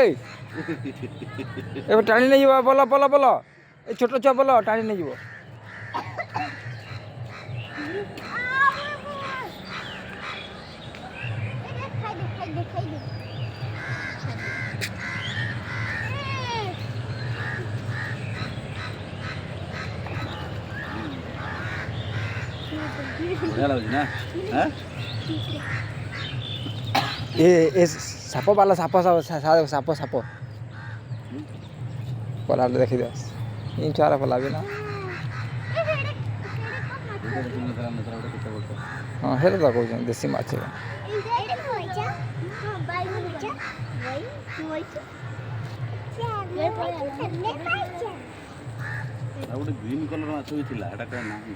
এই এবার টানি নিয়ে যাব বলো বলো বলো এই ছোট ছ বলো টানি নিয়ে যাব ଏ ସାପ ବାଲା ସାପ ସାପ ସାପ ପଲାରେ ଦେଖିଦିଅ ଏଇ ଛୁଆର ପଲା ବି ନା ହଁ ସେଇଟା ତ କହୁଛନ୍ତି ଦେଶୀ ମାଛ ଗୋଟେ ଗ୍ରୀନ କଲର ମାଛ ବି ଥିଲା ଏଟା କଣ ନାହିଁ।